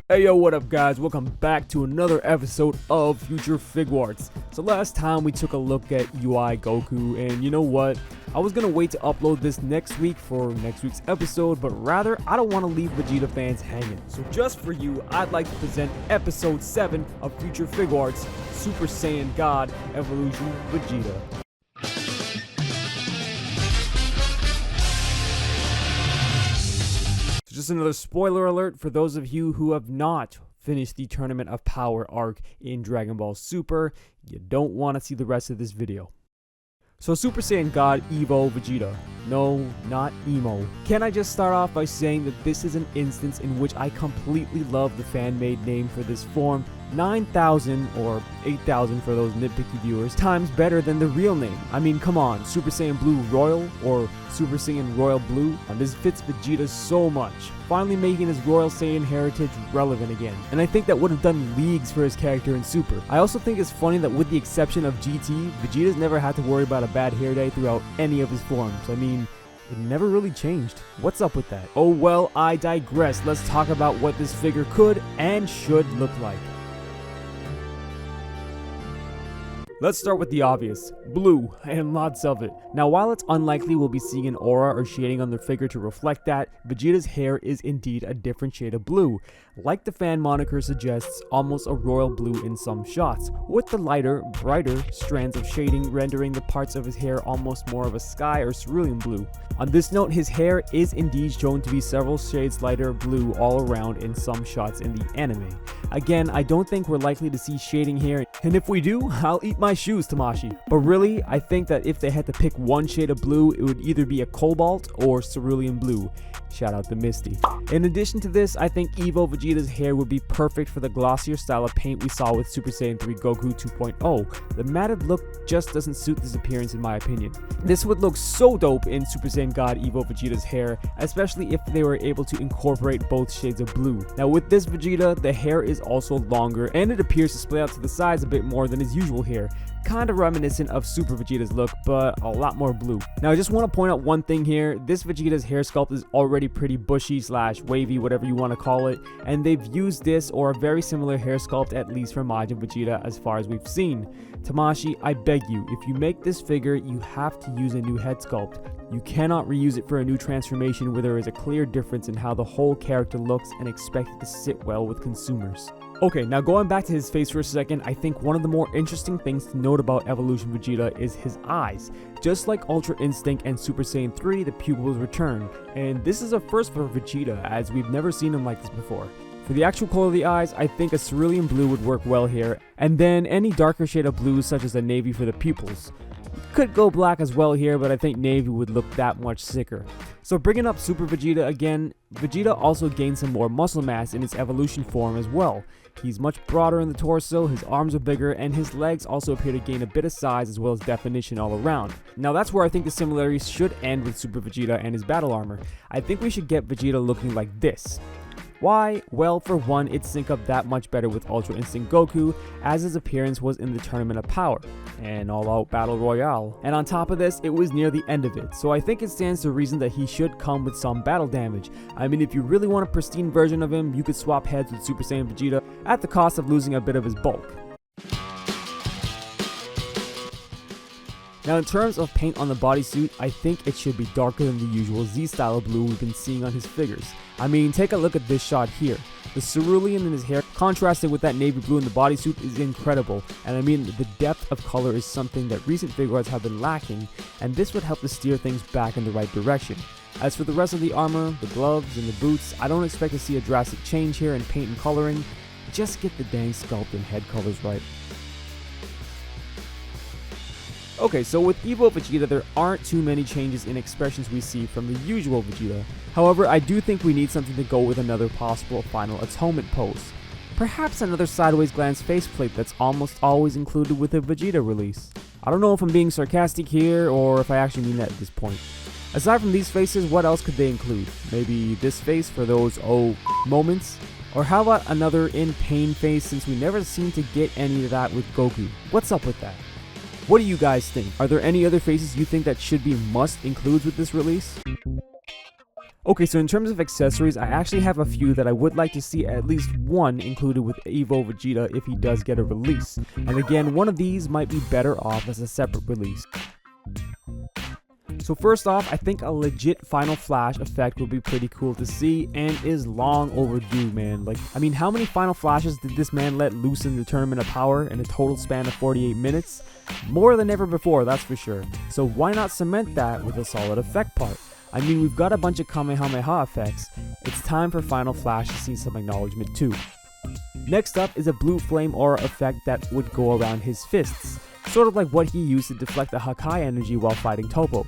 Hey yo, what up guys? Welcome back to another episode of Future Figuarts. So last time we took a look at UI Goku, and you know what? I was gonna wait to upload this next week for next week's episode, but rather I don't want to leave Vegeta fans hanging. So just for you, I'd like to present episode 7 of Future Figuarts, Super Saiyan God Evolution Vegeta. Just another spoiler alert for those of you who have not finished the Tournament of Power arc in Dragon Ball Super. You don't want to see the rest of this video. So Super Saiyan God Evo Vegeta. No, not Emo. Can I just start off by saying that this is an instance in which I completely love the fan-made name for this form. 9,000 or 8,000 for those nitpicky viewers times better than the real name. I mean, come on, Super Saiyan Blue Royal or Super Saiyan Royal Blue. This fits Vegeta so much, finally making his Royal Saiyan heritage relevant again. And I think that would have done leagues for his character in Super. I also think it's funny that with the exception of GT, Vegeta's never had to worry about a bad hair day throughout any of his forms. I mean, it never really changed. What's up with that? Oh well, I digress. Let's talk about what this figure could and should look like. Let's start with the obvious, blue, and lots of it. Now while it's unlikely we'll be seeing an aura or shading on the figure to reflect that, Vegeta's hair is indeed a different shade of blue. Like the fan moniker suggests, almost a royal blue in some shots, with the lighter, brighter strands of shading rendering the parts of his hair almost more of a sky or cerulean blue. On this note, his hair is indeed shown to be several shades lighter blue all around in some shots in the anime. Again, I don't think we're likely to see shading here, and if we do, I'll eat my shoes, Tamashi. But really, I think that if they had to pick one shade of blue, it would either be a cobalt or cerulean blue. Shout out to Misty. In addition to this, I think Evo Vegeta's hair would be perfect for the glossier style of paint we saw with Super Saiyan 3 Goku 2.0. The matted look just doesn't suit this appearance in my opinion. This would look so dope in Super Saiyan God Evo Vegeta's hair, especially if they were able to incorporate both shades of blue. Now with this Vegeta, the hair is also longer and it appears to split out to the sides a bit more than his usual hair. Kind of reminiscent of Super Vegeta's look, but a lot more blue. Now I just want to point out one thing here. This Vegeta's hair sculpt is already pretty bushy / wavy, whatever you want to call it, and they've used this or a very similar hair sculpt at least for Majin Vegeta as far as we've seen. Tamashi, I beg you, if you make this figure, you have to use a new head sculpt. You cannot reuse it for a new transformation where there is a clear difference in how the whole character looks and expect it to sit well with consumers. Okay, now going back to his face for a second, I think one of the more interesting things to note about Evolution Vegeta is his eyes. Just like Ultra Instinct and Super Saiyan 3, the pupils return, and this is a first for Vegeta as we've never seen him like this before. For the actual color of the eyes, I think a cerulean blue would work well here, and then any darker shade of blue such as a navy for the pupils. Could go black as well here, but I think navy would look that much sicker. So bringing up Super Vegeta again, Vegeta also gained some more muscle mass in his evolution form as well. He's much broader in the torso, his arms are bigger, and his legs also appear to gain a bit of size as well as definition all around. Now that's where I think the similarities should end with Super Vegeta and his battle armor. I think we should get Vegeta looking like this. Why? Well, for one, it sync up that much better with Ultra Instinct Goku, as his appearance was in the Tournament of Power, an all-out battle royale. And on top of this, it was near the end of it, so I think it stands to reason that he should come with some battle damage. I mean, if you really want a pristine version of him, you could swap heads with Super Saiyan Vegeta at the cost of losing a bit of his bulk. Now in terms of paint on the bodysuit, I think it should be darker than the usual Z style of blue we've been seeing on his figures. I mean, take a look at this shot here. The cerulean in his hair contrasted with that navy blue in the bodysuit is incredible, and I mean the depth of color is something that recent Figuarts have been lacking, and this would help to steer things back in the right direction. As for the rest of the armor, the gloves, and the boots, I don't expect to see a drastic change here in paint and coloring. Just get the dang sculpt and head colors right. Okay, so with Evo Vegeta, there aren't too many changes in expressions we see from the usual Vegeta. However, I do think we need something to go with another possible final atonement pose. Perhaps another sideways glance faceplate that's almost always included with a Vegeta release. I don't know if I'm being sarcastic here or if I actually mean that at this point. Aside from these faces, what else could they include? Maybe this face for those moments? Or how about another in pain face since we never seem to get any of that with Goku? What's up with that? What do you guys think? Are there any other faces you think that should be must includes with this release? Okay, so in terms of accessories, I actually have a few that I would like to see at least one included with Evo Vegeta if he does get a release. And again, one of these might be better off as a separate release. So first off, I think a legit Final Flash effect would be pretty cool to see and is long overdue, man. Like, I mean, how many Final Flashes did this man let loose in the Tournament of Power in a total span of 48 minutes? More than ever before, that's for sure. So why not cement that with a solid effect part? I mean, we've got a bunch of Kamehameha effects. It's time for Final Flash to see some acknowledgement too. Next up is a blue flame aura effect that would go around his fists, sort of like what he used to deflect the Hakai energy while fighting Topo.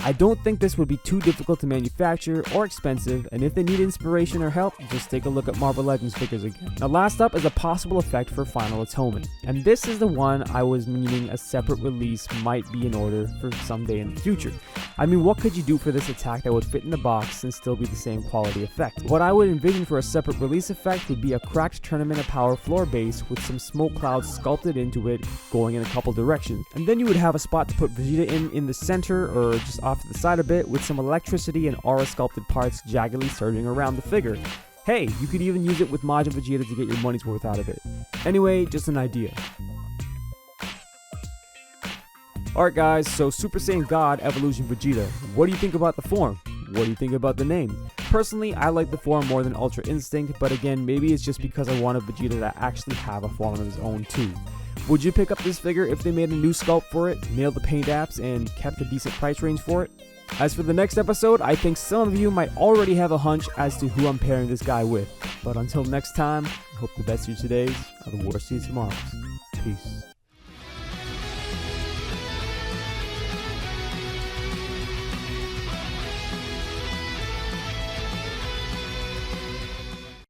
I don't think this would be too difficult to manufacture or expensive, and if they need inspiration or help, just take a look at Marvel Legends figures again. Now last up is a possible effect for Final Atonement, and this is the one I was meaning a separate release might be in order for someday in the future. I mean, what could you do for this attack that would fit in the box and still be the same quality effect? What I would envision for a separate release effect would be a cracked Tournament of Power floor base with some smoke clouds sculpted into it going in a couple directions, and then you would have a spot to put Vegeta in the center or just off to the side a bit with some electricity and aura sculpted parts jaggedly surging around the figure. Hey, you could even use it with Majin Vegeta to get your money's worth out of it. Anyway, just an idea. Alright guys, so Super Saiyan God Evolution Vegeta. What do you think about the form? What do you think about the name? Personally, I like the form more than Ultra Instinct, but again, maybe it's just because I wanted Vegeta to actually have a form of his own too. Would you pick up this figure if they made a new sculpt for it, nailed the paint apps, and kept a decent price range for it? As for the next episode, I think some of you might already have a hunch as to who I'm pairing this guy with. But until next time, I hope the best of your todays are the worst of your tomorrows. Peace.